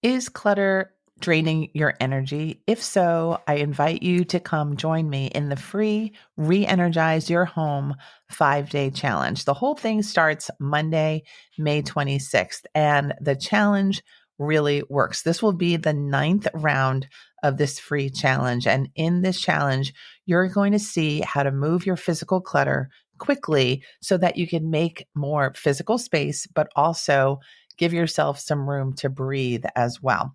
Is clutter draining your energy? If so, I invite you to come join me in the free Reenergize Your Home 5-day challenge. The whole thing starts Monday, May 26th, and the challenge really works. This will be the 9th round of this free challenge. And in this challenge, you're going to see how to move your physical clutter quickly so that you can make more physical space, but also give yourself some room to breathe as well.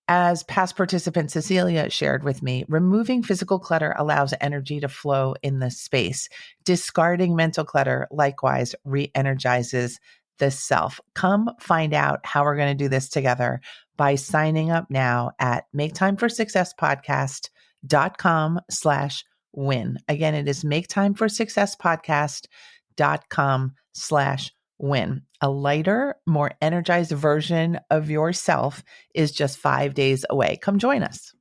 As past participant Cecilia shared with me, removing physical clutter allows energy to flow in the space. Discarding mental clutter likewise re-energizes the self. Come find out how we're going to do this together by signing up now at maketimeforsuccesspodcast.com/win. Again, it is maketimeforsuccesspodcast.com/win. A lighter, more energized version of yourself is just 5 days away. Come join us.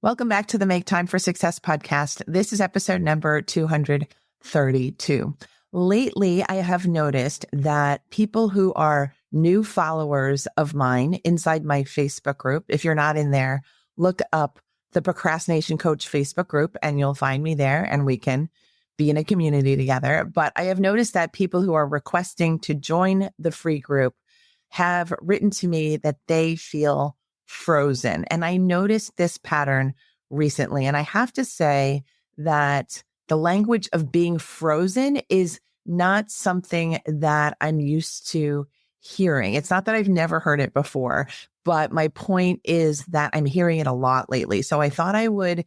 Welcome back to the Make Time for Success podcast. This is episode number 232. Lately, I have noticed that people who are new followers of mine inside my Facebook group, if you're not in there, look up the Procrastination Coach Facebook group and you'll find me there and we can be in a community together. But I have noticed that people who are requesting to join the free group have written to me that they feel frozen. And I noticed this pattern recently. And I have to say that the language of being frozen is not something that I'm used to hearing. It's not that I've never heard it before, but my point is that I'm hearing it a lot lately. So I thought I would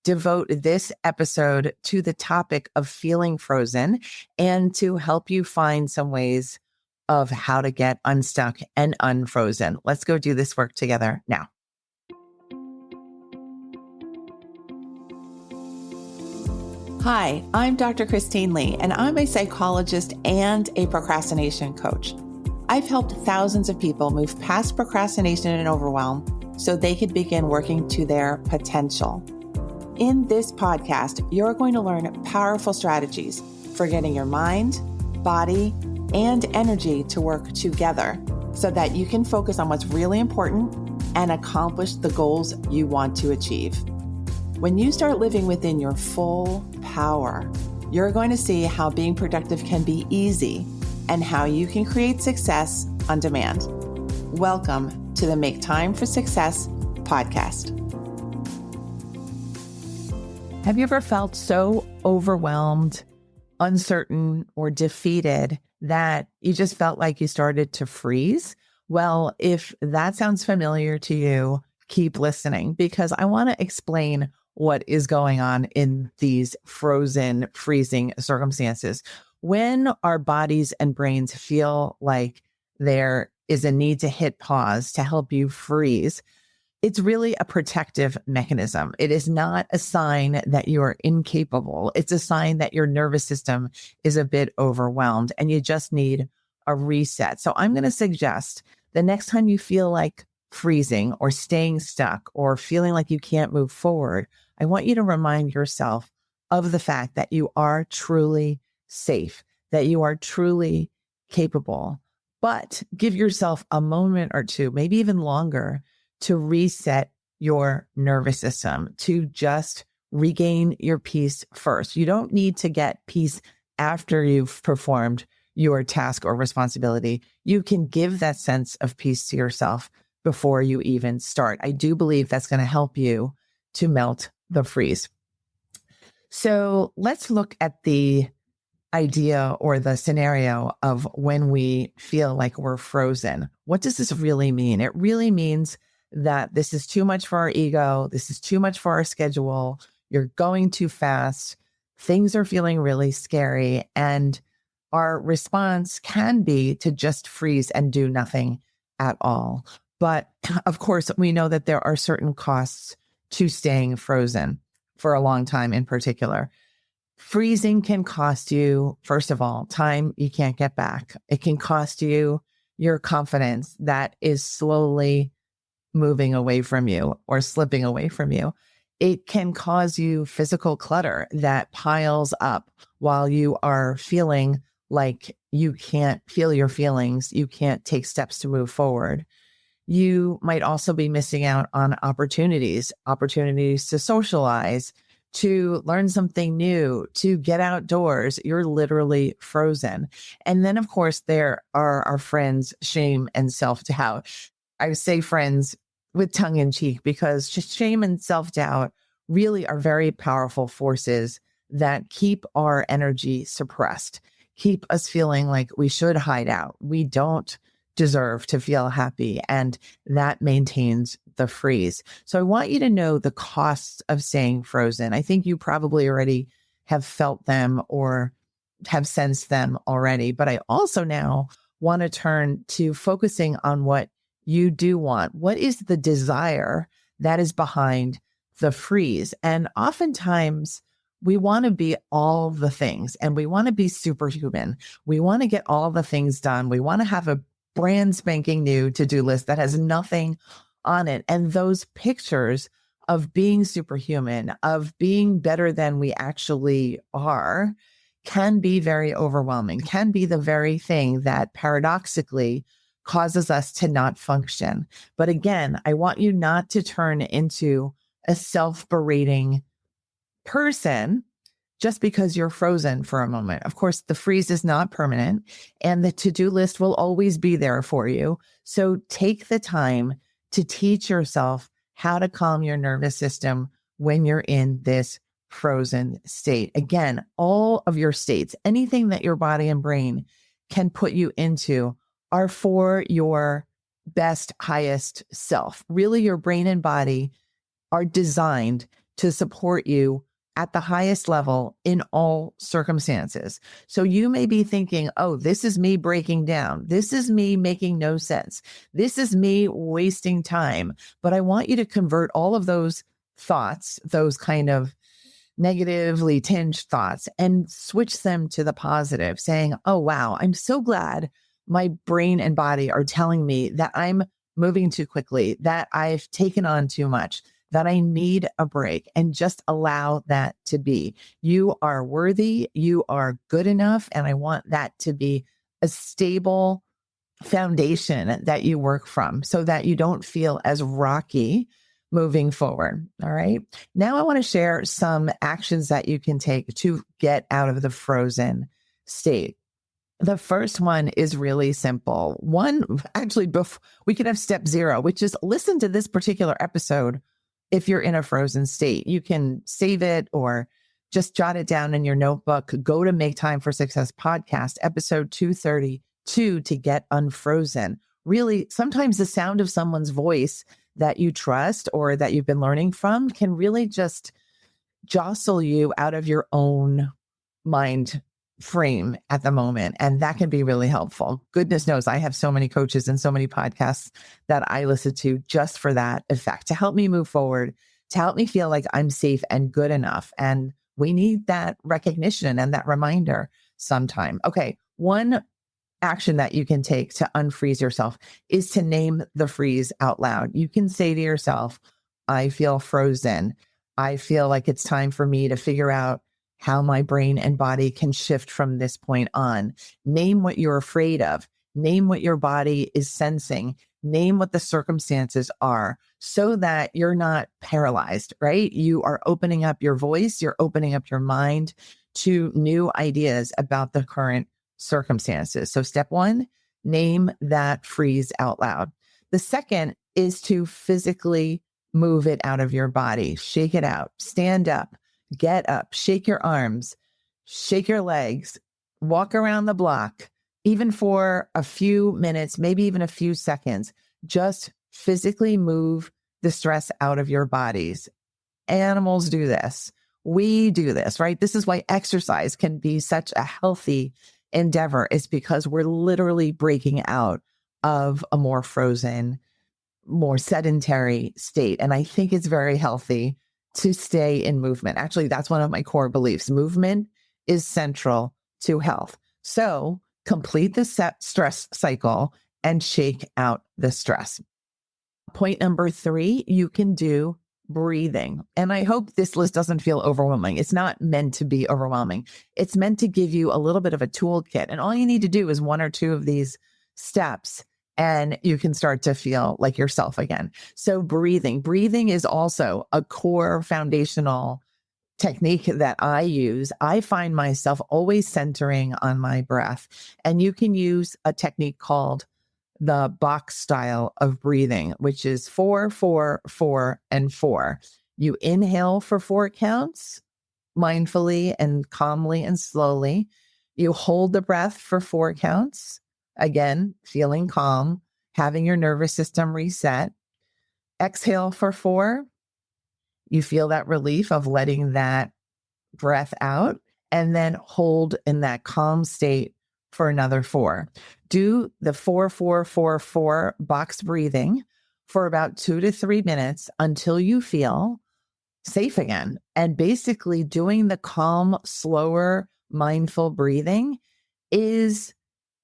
devote this episode to the topic of feeling frozen and to help you find some ways of how to get unstuck and unfrozen. Let's go do this work together now. Hi, I'm Dr. Christine Lee, and I'm a psychologist and a procrastination coach. I've helped thousands of people move past procrastination and overwhelm so they could begin working to their potential. In this podcast, you're going to learn powerful strategies for getting your mind, body, and energy to work together so that you can focus on what's really important and accomplish the goals you want to achieve. When you start living within your full power, you're going to see how being productive can be easy and how you can create success on demand. Welcome to the Make Time for Success podcast. Have you ever felt so overwhelmed, uncertain, or defeated that you just felt like you started to freeze? Well, if that sounds familiar to you, keep listening because I want to explain what is going on in these frozen, freezing circumstances. When our bodies and brains feel like there is a need to hit pause to help you freeze, it's really a protective mechanism. It is not a sign that you are incapable. It's a sign that your nervous system is a bit overwhelmed and you just need a reset. So I'm going to suggest the next time you feel like freezing or staying stuck or feeling like you can't move forward, I want you to remind yourself of the fact that you are truly safe, that you are truly capable, but give yourself a moment or two, maybe even longer, to reset your nervous system, to just regain your peace first. You don't need to get peace after you've performed your task or responsibility. You can give that sense of peace to yourself before you even start. I do believe that's going to help you to melt the freeze. So let's look at the idea or the scenario of when we feel like we're frozen. What does this really mean? It really means that this is too much for our ego. This is too much for our schedule. You're going too fast. Things are feeling really scary. And our response can be to just freeze and do nothing at all. But of course, we know that there are certain costs to staying frozen for a long time in particular. Freezing can cost you, first of all, time you can't get back. It can cost you your confidence that is slowly moving away from you or slipping away from you. It can cause you physical clutter that piles up while you are feeling like you can't feel your feelings, you can't take steps to move forward. You might also be missing out on opportunities to socialize, to learn something new, to get outdoors. You're literally frozen. And then, of course, there are our friends, shame and self-doubt. I say friends with tongue in cheek because just shame and self-doubt really are very powerful forces that keep our energy suppressed, keep us feeling like we should hide out. We don't deserve to feel happy, and that maintains the freeze. So I want you to know the costs of staying frozen. I think you probably already have felt them or have sensed them already, but I also now want to turn to focusing on what you do want. What is the desire that is behind the freeze? And oftentimes we want to be all the things and we want to be superhuman. We want to get all the things done. We want to have a brand spanking new to-do list that has nothing on it. And those pictures of being superhuman, of being better than we actually are, can be very overwhelming, can be the very thing that paradoxically causes us to not function. But again, I want you not to turn into a self-berating person just because you're frozen for a moment. Of course, the freeze is not permanent and the to-do list will always be there for you. So take the time to teach yourself how to calm your nervous system when you're in this frozen state. Again, all of your states, anything that your body and brain can put you into, are for your best, highest self. Really, your brain and body are designed to support you at the highest level in all circumstances. So you may be thinking, oh, this is me breaking down. This is me making no sense. This is me wasting time. But I want you to convert all of those thoughts, those kind of negatively tinged thoughts, and switch them to the positive, saying, oh, wow, I'm so glad my brain and body are telling me that I'm moving too quickly, that I've taken on too much, that I need a break, and just allow that to be. You are worthy. You are good enough. And I want that to be a stable foundation that you work from so that you don't feel as rocky moving forward. All right. Now I want to share some actions that you can take to get out of the frozen state. The first one is really simple. We can have step 0, which is listen to this particular episode. If you're in a frozen state, you can save it or just jot it down in your notebook. Go to Make Time for Success podcast, episode 232, to get unfrozen. Really, sometimes the sound of someone's voice that you trust or that you've been learning from can really just jostle you out of your own mind frame at the moment. And that can be really helpful. Goodness knows I have so many coaches and so many podcasts that I listen to just for that effect, to help me move forward, to help me feel like I'm safe and good enough. And we need that recognition and that reminder sometime. Okay. One action that you can take to unfreeze yourself is to name the freeze out loud. You can say to yourself, I feel frozen. I feel like it's time for me to figure out how my brain and body can shift from this point on. Name what you're afraid of. Name what your body is sensing. Name what the circumstances are so that you're not paralyzed, right? You are opening up your voice. You're opening up your mind to new ideas about the current circumstances. So step 1, name that freeze out loud. The second is to physically move it out of your body. Shake it out. Stand up. Get up, shake your arms, shake your legs, walk around the block, even for a few minutes, maybe even a few seconds. Just physically move the stress out of your bodies. Animals do this. We do this, right? This is why exercise can be such a healthy endeavor. It's because we're literally breaking out of a more frozen, more sedentary state. And I think it's very healthy to stay in movement. Actually, that's one of my core beliefs. Movement is central to health. So complete the stress cycle and shake out the stress. Point number 3, you can do breathing. And I hope this list doesn't feel overwhelming. It's not meant to be overwhelming. It's meant to give you a little bit of a toolkit. And all you need to do is 1 or 2 of these steps. and you can start to feel like yourself again. So breathing is also a core foundational technique that I use. I find myself always centering on my breath, and you can use a technique called the box style of breathing, which is 4, 4, 4, and 4. You inhale for 4 counts mindfully and calmly and slowly. You hold the breath for 4 counts, again, feeling calm, having your nervous system reset. Exhale for 4. You feel that relief of letting that breath out, and then hold in that calm state for another 4. Do the 4, 4, 4, 4 box breathing for about 2 to 3 minutes until you feel safe again. And basically doing the calm, slower, mindful breathing is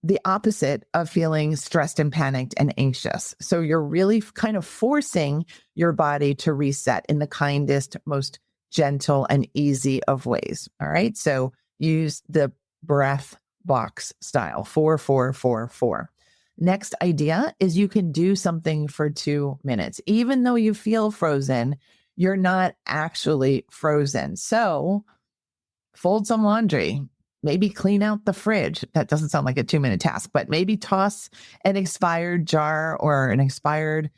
the opposite of feeling stressed and panicked and anxious. So you're really kind of forcing your body to reset in the kindest, most gentle and easy of ways. All right. So use the breath box style, 4, 4, 4, 4. Next idea is you can do something for 2 minutes. Even though you feel frozen, you're not actually frozen. So fold some laundry, maybe clean out the fridge. That doesn't sound like a 2-minute task, but maybe toss an expired jar or an expired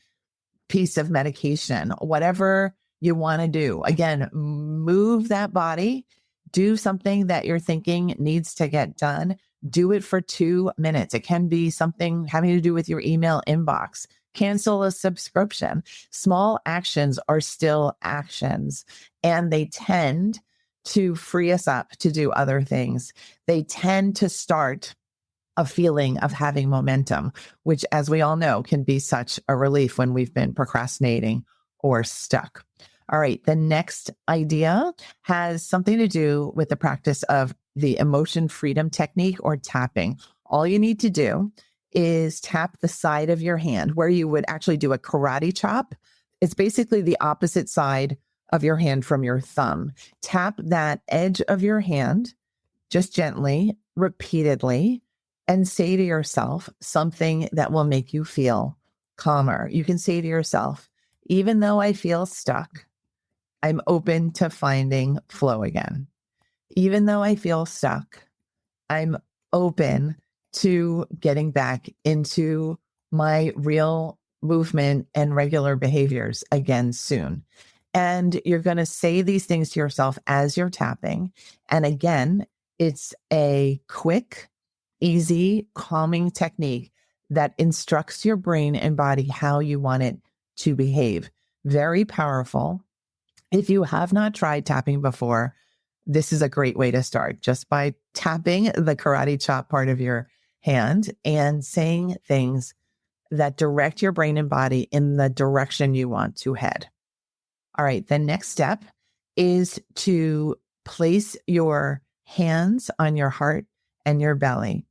piece of medication, whatever you want to do. Again, move that body, do something that you're thinking needs to get done. Do it for 2 minutes. It can be something having to do with your email inbox. Cancel a subscription. Small actions are still actions, and they tend to free us up to do other things. They tend to start a feeling of having momentum, which, as we all know, can be such a relief when we've been procrastinating or stuck. All right. The next idea has something to do with the practice of the emotion freedom technique, or tapping. All you need to do is tap the side of your hand where you would actually do a karate chop. It's basically the opposite side of your hand from your thumb. Tap that edge of your hand just gently, repeatedly, and say to yourself something that will make you feel calmer. You can say to yourself, even though I feel stuck, I'm open to finding flow again. Even though I feel stuck, I'm open to getting back into my real movement and regular behaviors again soon. And you're going to say these things to yourself as you're tapping. And again, it's a quick, easy, calming technique that instructs your brain and body how you want it to behave. Very powerful. If you have not tried tapping before, this is a great way to start, just by tapping the karate chop part of your hand and saying things that direct your brain and body in the direction you want to head. All right. The next step is to place your hands on your heart and your belly.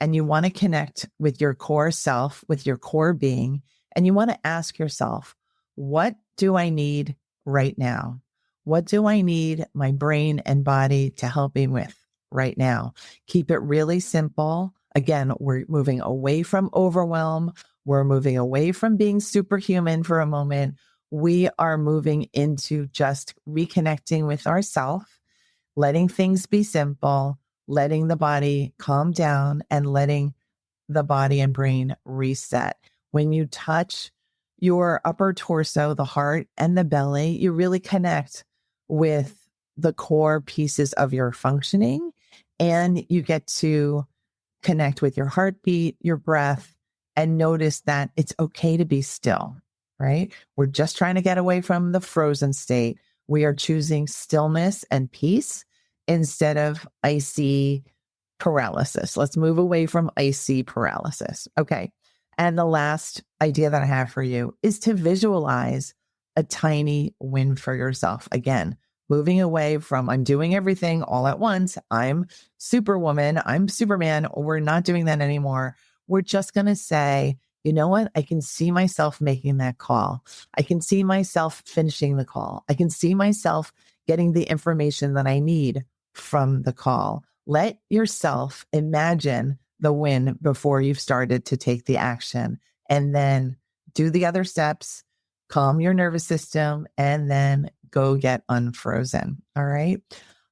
And you want to connect with your core self, with your core being. And you want to ask yourself, what do I need right now? What do I need my brain and body to help me with right now? Keep it really simple. Again, we're moving away from overwhelm. We're moving away from being superhuman for a moment. We are moving into just reconnecting with ourselves, letting things be simple, letting the body calm down, and letting the body and brain reset. When you touch your upper torso, the heart and the belly, you really connect with the core pieces of your functioning, and you get to connect with your heartbeat, your breath, and notice that it's okay to be still, right? We're just trying to get away from the frozen state. We are choosing stillness and peace instead of icy paralysis. Let's move away from icy paralysis. Okay. And the last idea that I have for you is to visualize a tiny win for yourself. Again, moving away from I'm doing everything all at once. I'm Superwoman. I'm Superman. We're not doing that anymore. We're just going to say, you know what? I can see myself making that call. I can see myself finishing the call. I can see myself getting the information that I need from the call. Let yourself imagine the win before you've started to take the action. and then do the other steps, calm your nervous system, and then go get unfrozen. All right.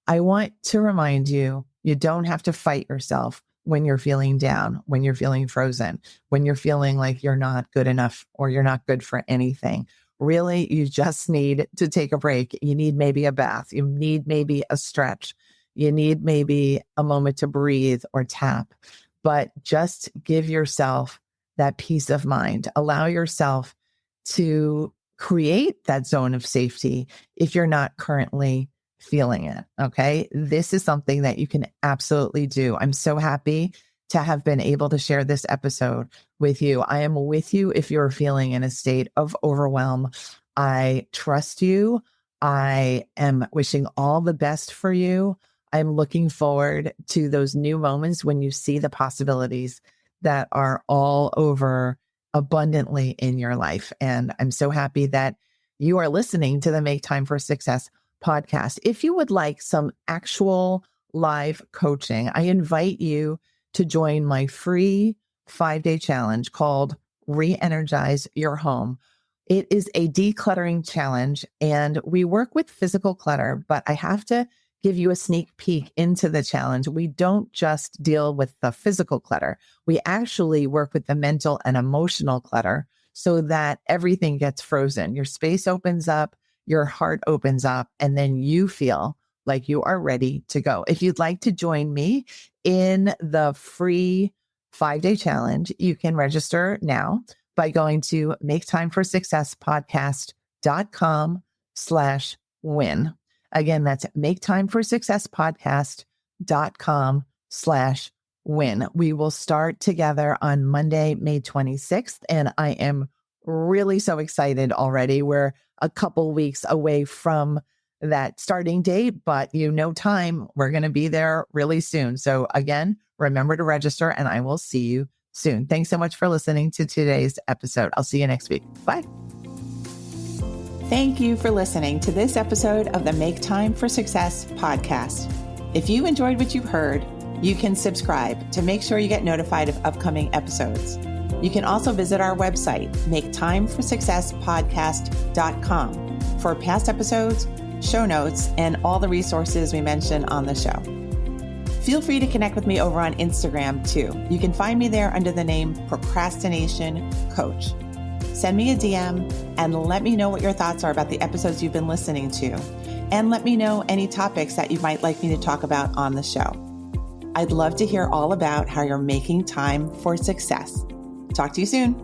I want to remind you, you don't have to fight yourself when you're feeling down, when you're feeling frozen, when you're feeling like you're not good enough or you're not good for anything. Really, you just need to take a break. You need maybe a bath. You need maybe a stretch. You need maybe a moment to breathe or tap, but just give yourself that peace of mind. Allow yourself to create that zone of safety if you're not currently feeling it. Okay. This is something that you can absolutely do. I'm so happy to have been able to share this episode with you. I am with you if you're feeling in a state of overwhelm. I trust you. I am wishing all the best for you. I'm looking forward to those new moments when you see the possibilities that are all over abundantly in your life. And I'm so happy that you are listening to the Make Time for Success podcast. If you would like some actual live coaching, I invite you to join my free 5-day challenge called Reenergize Your Home. It is a decluttering challenge, and we work with physical clutter, but I have to give you a sneak peek into the challenge. We don't just deal with the physical clutter. We actually work with the mental and emotional clutter so that everything gets frozen. Your space opens up, your heart opens up, and then you feel like you are ready to go. If you'd like to join me in the free 5-day challenge, you can register now by going to maketimeforsuccesspodcast.com/win. Again, that's maketimeforsuccesspodcast.com/win. We will start together on Monday, May 26th, and I am really so excited already. We're a couple weeks away from that starting date, but time, we're going to be there really soon. So again, remember to register, and I will see you soon. Thanks so much for listening to today's episode. I'll see you next week. Bye. Thank you for listening to this episode of the Make Time for Success podcast. If you enjoyed what you've heard, you can subscribe to make sure you get notified of upcoming episodes. You can also visit our website, maketimeforsuccesspodcast.com, for past episodes, show notes, and all the resources we mention on the show. Feel free to connect with me over on Instagram too. You can find me there under the name Procrastination Coach. Send me a DM and let me know what your thoughts are about the episodes you've been listening to. And let me know any topics that you might like me to talk about on the show. I'd love to hear all about how you're making time for success. Talk to you soon.